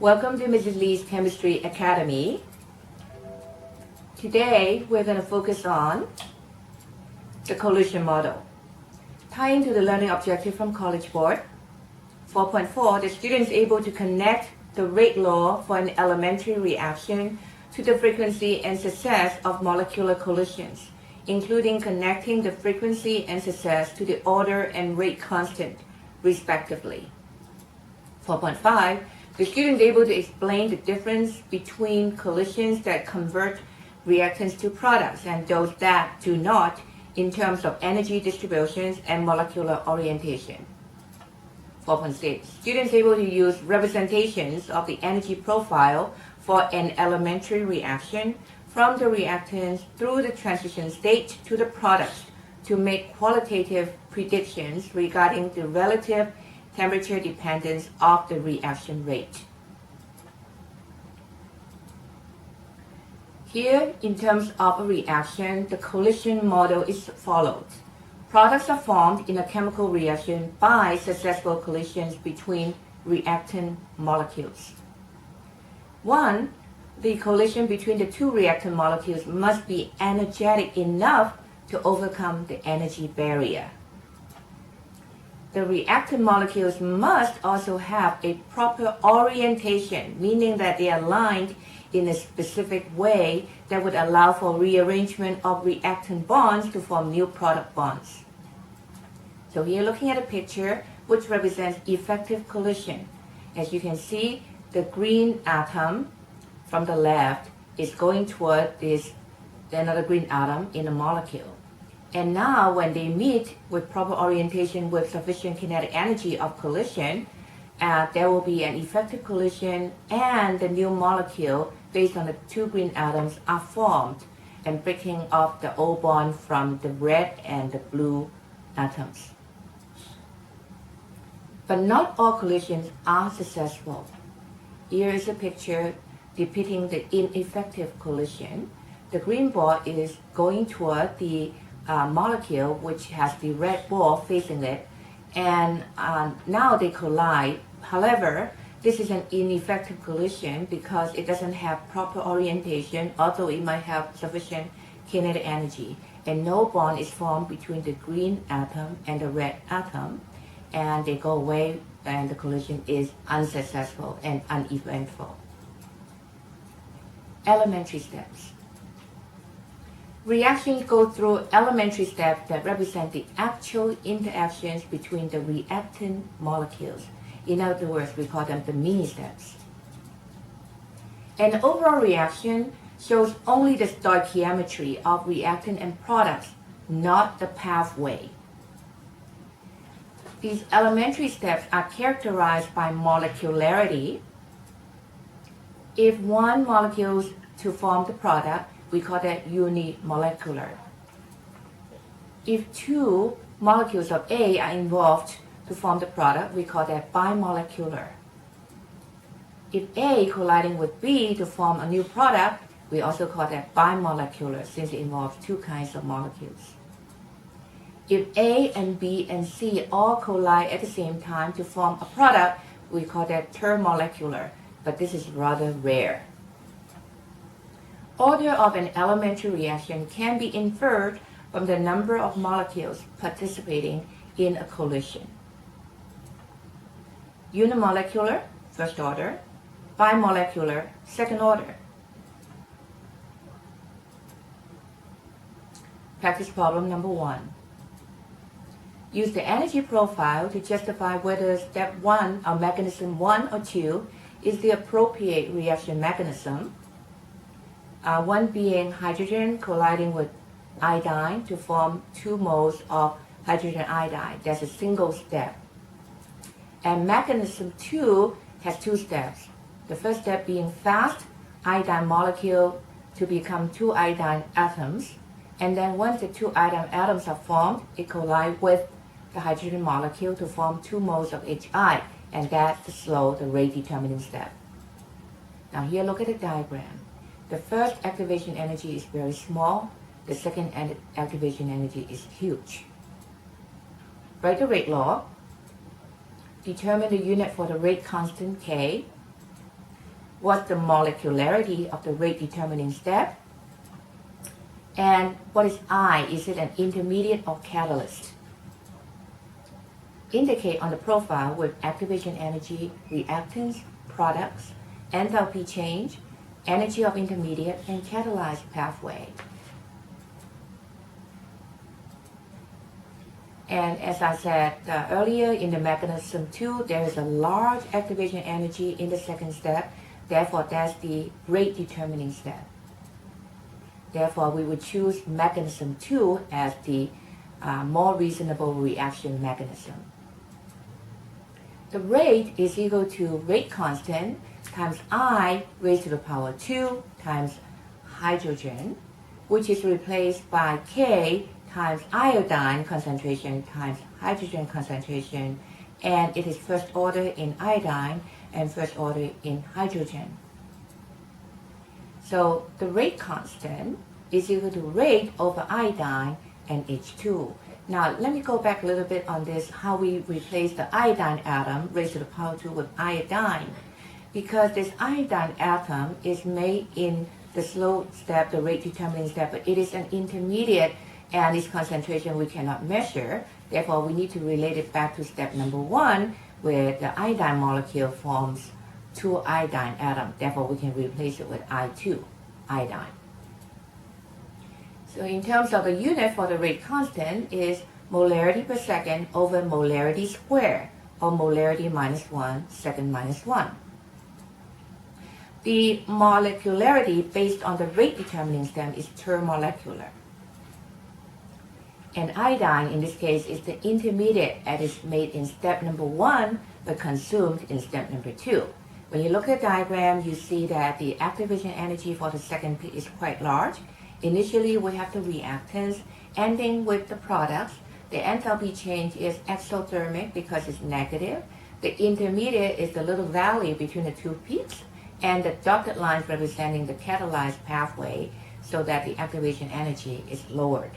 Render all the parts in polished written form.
Welcome to Mrs. Lee's Chemistry Academy. Today we're going to focus on the collision model. Tying to the learning objective from College Board 4.4, the student is able to connect the rate law for an elementary reaction to the frequency and success of molecular collisions, including connecting the frequency and success to the order and rate constant, respectively. 4.5, the student is able to explain the difference between collisions that convert reactants to products and those that do not in terms of energy distributions and molecular orientation. 4.6, students able to use representations of the energy profile for an elementary reaction from the reactants through the transition state to the product to make qualitative predictions regarding the relative temperature dependence of the reaction rate. Here, in terms of a reaction, the collision model is followed. Products are formed in a chemical reaction by successful collisions between reactant molecules. 1. The collision between the two reactant molecules must be energetic enough to overcome the energy barrier. The reactant molecules must also have a proper orientation, meaning that they are aligned in a specific way that would allow for rearrangement of reactant bonds to form new product bonds. So here looking at a picture which represents effective collision. As you can see, the green atom from the left is going toward another green atom in a molecule. And now when they meet with proper orientation with sufficient kinetic energy of collision, there will be an effective collision and the new molecule based on the two green atoms are formed and breaking off the O bond from the red and the blue atoms. But not all collisions are successful. Here is a picture depicting the ineffective collision. The green ball is going toward the molecule which has the red ball facing it, and now they collide. However, this is an ineffective collision because it doesn't have proper orientation, although it might have sufficient kinetic energy, and no bond is formed between the green atom and the red atom, and they go away and the collision is unsuccessful and uneventful. Elementary steps. Reactions go through elementary steps that represent the actual interactions between the reactant molecules. In other words, we call them the mini steps. An overall reaction shows only the stoichiometry of reactant and products, not the pathway. These elementary steps are characterized by molecularity. If one molecule is to form the product, we call that unimolecular. If two molecules of A are involved to form the product, we call that bimolecular. If A colliding with B to form a new product, we also call that bimolecular since it involves two kinds of molecules. If A and B and C all collide at the same time to form a product, we call that termolecular, but this is rather rare. Order of an elementary reaction can be inferred from the number of molecules participating in a collision. Unimolecular, first order. Bimolecular, second order. Practice problem number 1. Use the energy profile to justify whether step 1 or mechanism 1 or 2 is the appropriate reaction mechanism. One being hydrogen colliding with iodine to form 2 moles of hydrogen iodide. That's a single step. And mechanism 2 has 2 steps. The first step being fast iodine molecule to become 2 iodine atoms. And then once the 2 iodine atoms are formed, it collides with the hydrogen molecule to form 2 moles of HI. And that's the rate determining step. Now here look at the diagram. The first activation energy is very small. The second activation energy is huge. Write the rate law. Determine the unit for the rate constant K. what's the molecularity of the rate determining step, and what is I? Is it an intermediate or catalyst? Indicate on the profile with activation energy, reactants, products, enthalpy change, energy of intermediate, and catalyzed pathway. And as I said earlier, in the mechanism 2, there is a large activation energy in the second step. Therefore, that's the rate determining step. Therefore, we would choose mechanism 2 as the more reasonable reaction mechanism. The rate is equal to rate constant times I raised to the power 2 times hydrogen, which is replaced by K times iodine concentration times hydrogen concentration, and it is first order in iodine and first order in hydrogen. So the rate constant is equal to rate over iodine and H2. Now let me go back a little bit on this, how we replace the iodine atom raised to the power 2 with iodine. Because this iodine atom is made in the slow step, the rate determining step, but it is an intermediate and its concentration we cannot measure. Therefore, we need to relate it back to step number 1, where the iodine molecule forms 2 iodine atoms. Therefore, we can replace it with I2, iodine. So in terms of the unit for the rate constant is molarity per second over molarity squared, or molarity minus 1, second minus 1. The molecularity based on the rate determining step is termolecular. And iodine, in this case, is the intermediate that is made in step number 1, but consumed in step number 2. When you look at the diagram, you see that the activation energy for the second peak is quite large. Initially, we have the reactants, ending with the products. The enthalpy change is exothermic because it's negative. The intermediate is the little valley between the two peaks, and the dotted lines representing the catalyzed pathway, so that the activation energy is lowered.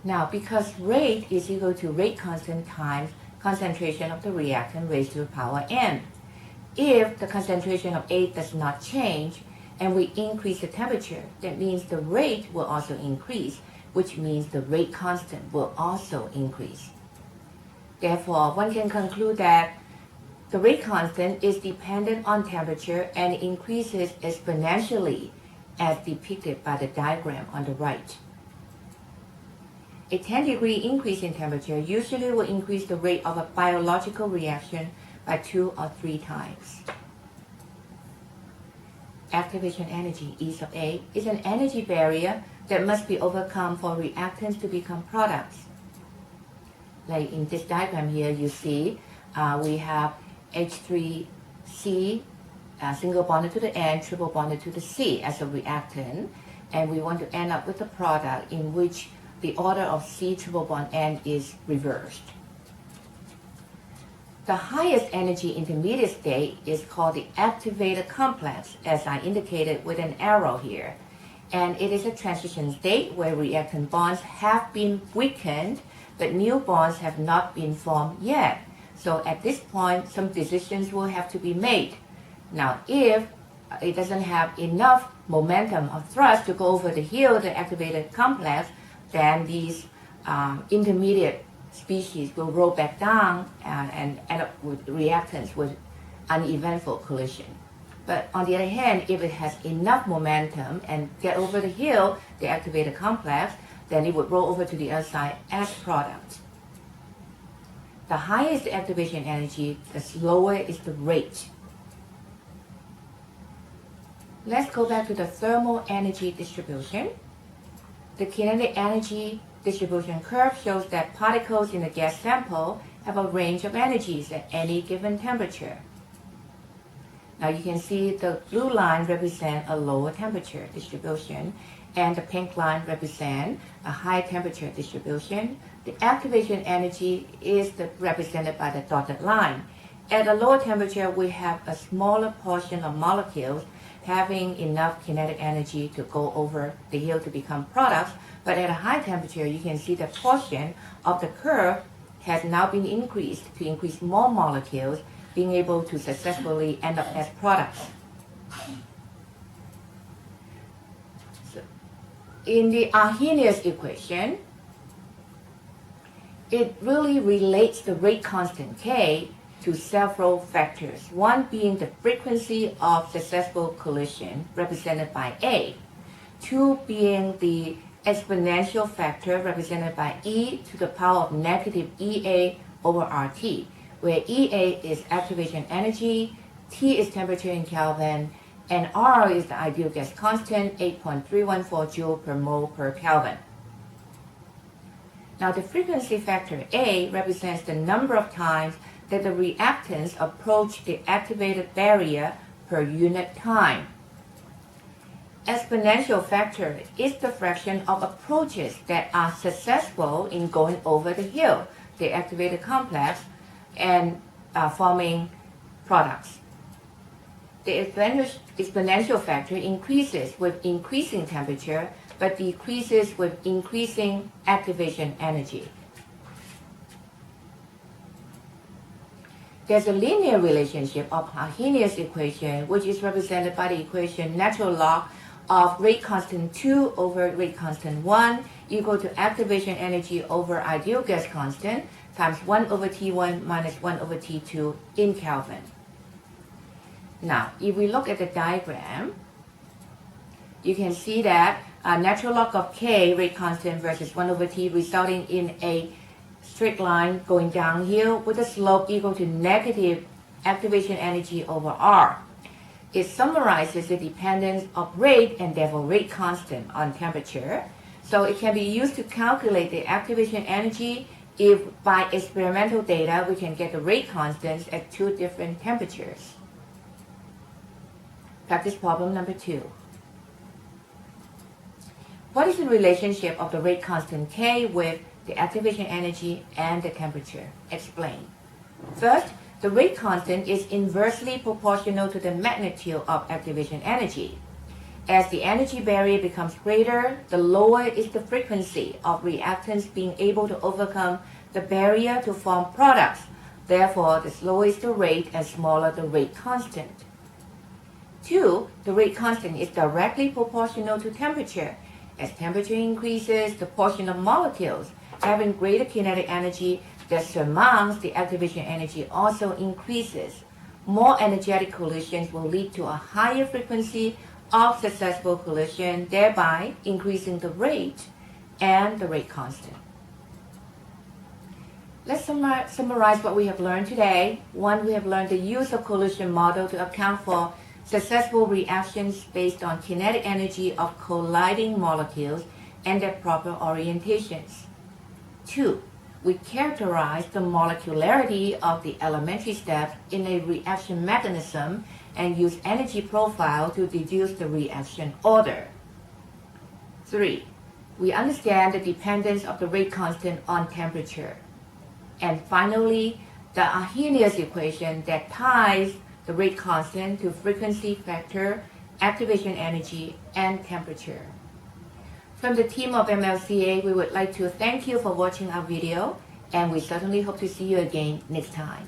Now, because rate is equal to rate constant times concentration of the reactant raised to the power n. If the concentration of A does not change and we increase the temperature, that means the rate will also increase, which means the rate constant will also increase. Therefore, one can conclude that the rate constant is dependent on temperature and increases exponentially as depicted by the diagram on the right. A 10-degree increase in temperature usually will increase the rate of a biological reaction by 2 or 3 times. Activation energy, E sub A, is an energy barrier that must be overcome for reactants to become products. Like in this diagram here, you see we have H3C, single bonded to the N, triple bonded to the C as a reactant, and we want to end up with a product in which the order of C triple bond N is reversed. The highest energy intermediate state is called the activated complex, as I indicated with an arrow here. And it is a transition state where reactant bonds have been weakened, but new bonds have not been formed yet. So at this point, some decisions will have to be made. Now, if it doesn't have enough momentum or thrust to go over the hill of the activated complex, then these intermediate species will roll back down and end up with reactants with uneventful collision. But on the other hand, if it has enough momentum and get over the hill, the activated complex, then it would roll over to the other side as product. The higher is the activation energy, the slower is the rate. Let's go back to the thermal energy distribution. The kinetic energy distribution curve shows that particles in the gas sample have a range of energies at any given temperature. Now you can see the blue line represents a lower temperature distribution, and the pink line represents a high temperature distribution. The activation energy is represented by the dotted line. At a lower temperature, we have a smaller portion of molecules having enough kinetic energy to go over the hill to become products. But at a high temperature, you can see the portion of the curve has now been increased to increase more molecules being able to successfully end up as products. So, in the Arrhenius equation, it really relates the rate constant K to several factors, one being the frequency of successful collision represented by A, two being the exponential factor represented by e to the power of negative EA over RT, where EA is activation energy, T is temperature in Kelvin, and R is the ideal gas constant, 8.314 joule per mole per Kelvin. Now the frequency factor A represents the number of times that the reactants approach the activated barrier per unit time. Exponential factor is the fraction of approaches that are successful in going over the hill, the activated complex, and forming products. The exponential factor increases with increasing temperature, but decreases with increasing activation energy. There's a linear relationship of Arrhenius equation, which is represented by the equation natural log of rate constant 2 over rate constant 1 equal to activation energy over ideal gas constant times 1 over T1 minus 1 over T2 in Kelvin. Now, if we look at the diagram, you can see that natural log of K, rate constant, versus 1 over T resulting in a straight line going downhill with a slope equal to negative activation energy over R. It summarizes the dependence of rate and therefore rate constant on temperature. So it can be used to calculate the activation energy if by experimental data we can get the rate constants at two different temperatures. Practice problem number 2. What is the relationship of the rate constant K with the activation energy and the temperature? Explain. First, the rate constant is inversely proportional to the magnitude of activation energy. As the energy barrier becomes greater, the lower is the frequency of reactants being able to overcome the barrier to form products. Therefore, the slower is the rate and smaller the rate constant. 2, the rate constant is directly proportional to temperature. As temperature increases, the portion of molecules having greater kinetic energy that surmounts the activation energy also increases. More energetic collisions will lead to a higher frequency of successful collision, thereby increasing the rate and the rate constant. Let's summarize what we have learned today. 1, we have learned the use of collision model to account for successful reactions based on kinetic energy of colliding molecules and their proper orientations. 2, we characterize the molecularity of the elementary steps in a reaction mechanism and use energy profile to deduce the reaction order. 3, we understand the dependence of the rate constant on temperature. And finally, the Arrhenius equation that ties the rate constant to frequency factor, activation energy, and temperature. From the team of MLCA, we would like to thank you for watching our video, and we certainly hope to see you again next time.